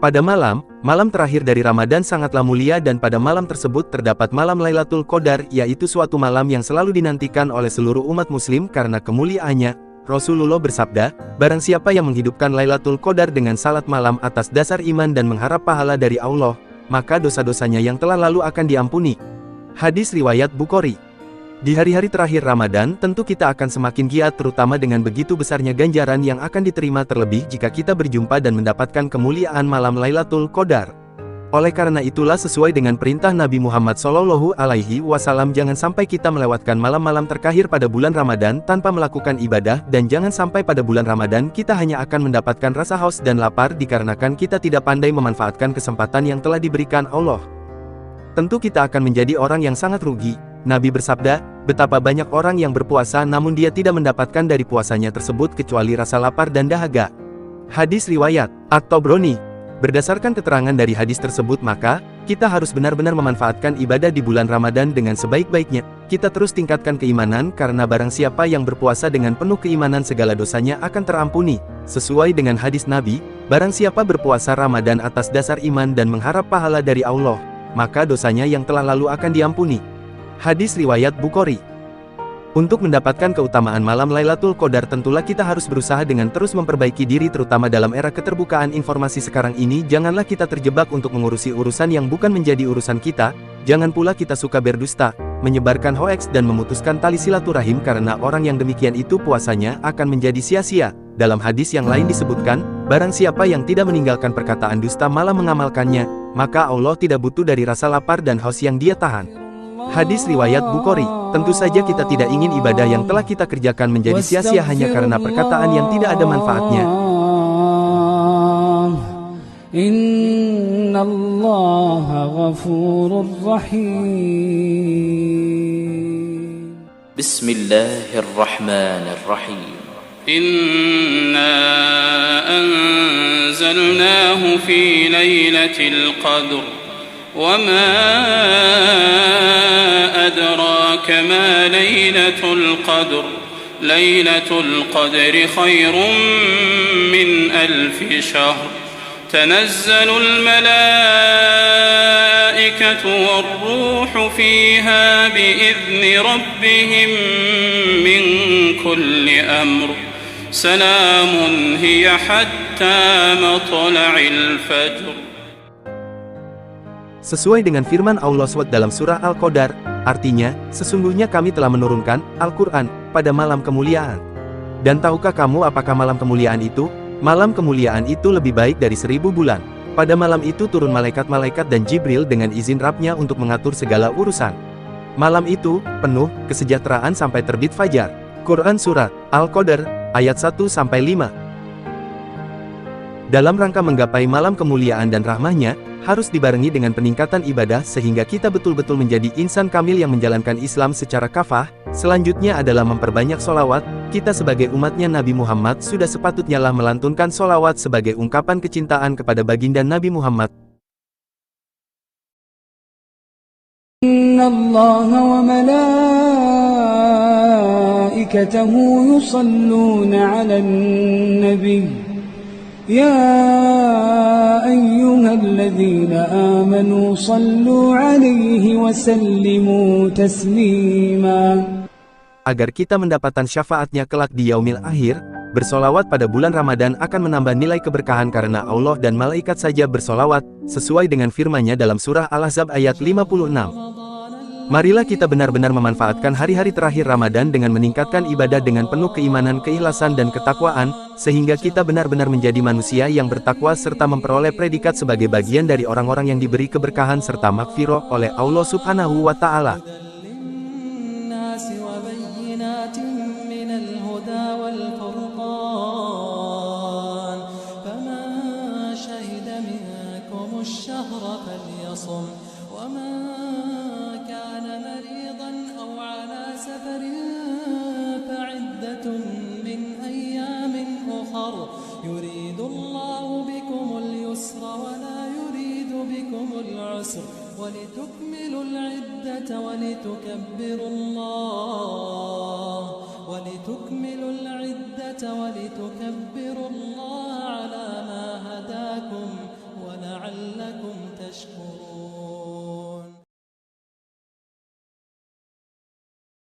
Pada malam terakhir dari Ramadan sangatlah mulia dan pada malam tersebut terdapat malam Lailatul Qadar, yaitu suatu malam yang selalu dinantikan oleh seluruh umat muslim karena kemuliaannya. Rasulullah bersabda, barang siapa yang menghidupkan Lailatul Qadar dengan salat malam atas dasar iman dan mengharap pahala dari Allah, maka dosa-dosanya yang telah lalu akan diampuni. Hadis riwayat Bukhari. Di hari-hari terakhir Ramadan, tentu kita akan semakin giat terutama dengan begitu besarnya ganjaran yang akan diterima terlebih jika kita berjumpa dan mendapatkan kemuliaan malam Lailatul Qadar. Oleh karena itulah sesuai dengan perintah Nabi Muhammad SAW, jangan sampai kita melewatkan malam-malam terkahir pada bulan Ramadan tanpa melakukan ibadah dan jangan sampai pada bulan Ramadan kita hanya akan mendapatkan rasa haus dan lapar dikarenakan kita tidak pandai memanfaatkan kesempatan yang telah diberikan Allah. Tentu kita akan menjadi orang yang sangat rugi. Nabi bersabda, betapa banyak orang yang berpuasa namun dia tidak mendapatkan dari puasanya tersebut kecuali rasa lapar dan dahaga. Hadis riwayat At-Tabrani. Berdasarkan keterangan dari hadis tersebut maka, kita harus benar-benar memanfaatkan ibadah di bulan Ramadan dengan sebaik-baiknya. Kita terus tingkatkan keimanan karena barang siapa yang berpuasa dengan penuh keimanan segala dosanya akan terampuni. Sesuai dengan hadis Nabi, barang siapa berpuasa Ramadan atas dasar iman dan mengharap pahala dari Allah, maka dosanya yang telah lalu akan diampuni. Hadis riwayat Bukhari. Untuk mendapatkan keutamaan malam Lailatul Qadar tentulah kita harus berusaha dengan terus memperbaiki diri terutama dalam era keterbukaan informasi sekarang ini. Janganlah kita terjebak untuk mengurusi urusan yang bukan menjadi urusan kita. Jangan pula kita suka berdusta, menyebarkan hoaks dan memutuskan tali silaturahim karena orang yang demikian itu puasanya akan menjadi sia-sia. Dalam hadis yang lain disebutkan, barang siapa yang tidak meninggalkan perkataan dusta malah mengamalkannya, maka Allah tidak butuh dari rasa lapar dan haus yang dia tahan. Hadis riwayat Bukhari. Tentu saja kita tidak ingin ibadah yang telah kita kerjakan menjadi sia-sia hanya karena perkataan yang tidak ada manfaatnya. Innallaha ghafurur rahim. Bismillahirrahmanirrahim. Inna anzalnahu fi lailatul qadr. وما أدراك ما ليلة القدر ليلة القدر خير من 1000 شهر تنزل الملائكة والروح فيها بإذن ربهم من كل أمر سلام هي حتى مطلع الفجر. Sesuai dengan firman Allah SWT dalam surah Al-Qadar, artinya, sesungguhnya kami telah menurunkan Al-Quran pada malam kemuliaan. Dan tahukah kamu apakah malam kemuliaan itu? Malam kemuliaan itu lebih baik dari 1000 bulan. Pada malam itu turun malaikat-malaikat dan Jibril dengan izin Rabb-Nya untuk mengatur segala urusan. Malam itu, penuh kesejahteraan sampai terbit fajar. Quran Surat Al-Qadar, ayat 1-5. Dalam rangka menggapai malam kemuliaan dan rahmahnya, harus dibarengi dengan peningkatan ibadah sehingga kita betul-betul menjadi insan kamil yang menjalankan Islam secara kafah. Selanjutnya adalah memperbanyak sholawat. Kita sebagai umatnya Nabi Muhammad sudah sepatutnya lah melantunkan sholawat sebagai ungkapan kecintaan kepada baginda Nabi Muhammad. Inna Allah wa malaikatahu yusalluna 'alan nabi. يا أيها الذين آمنوا صلوا عليه وسلموا تسليما. Agar kita mendapatkan syafaatnya kelak di yaumil akhir, bersolawat pada bulan Ramadan akan menambah nilai keberkahan karena Allah dan malaikat saja bersolawat, sesuai dengan firman-Nya dalam surah Al-Ahzab ayat 56. Marilah kita benar-benar memanfaatkan hari-hari terakhir Ramadan dengan meningkatkan ibadah dengan penuh keimanan, keikhlasan dan ketakwaan, sehingga kita benar-benar menjadi manusia yang bertakwa serta memperoleh predikat sebagai bagian dari orang-orang yang diberi keberkahan serta maghfirah oleh Allah Subhanahu wa Ta'ala. يريد الله بكم اليسر ولا يريد بكم العسر ولتكملوا العدة ولتكبروا الله على ما هداكم لعلكم تشكرون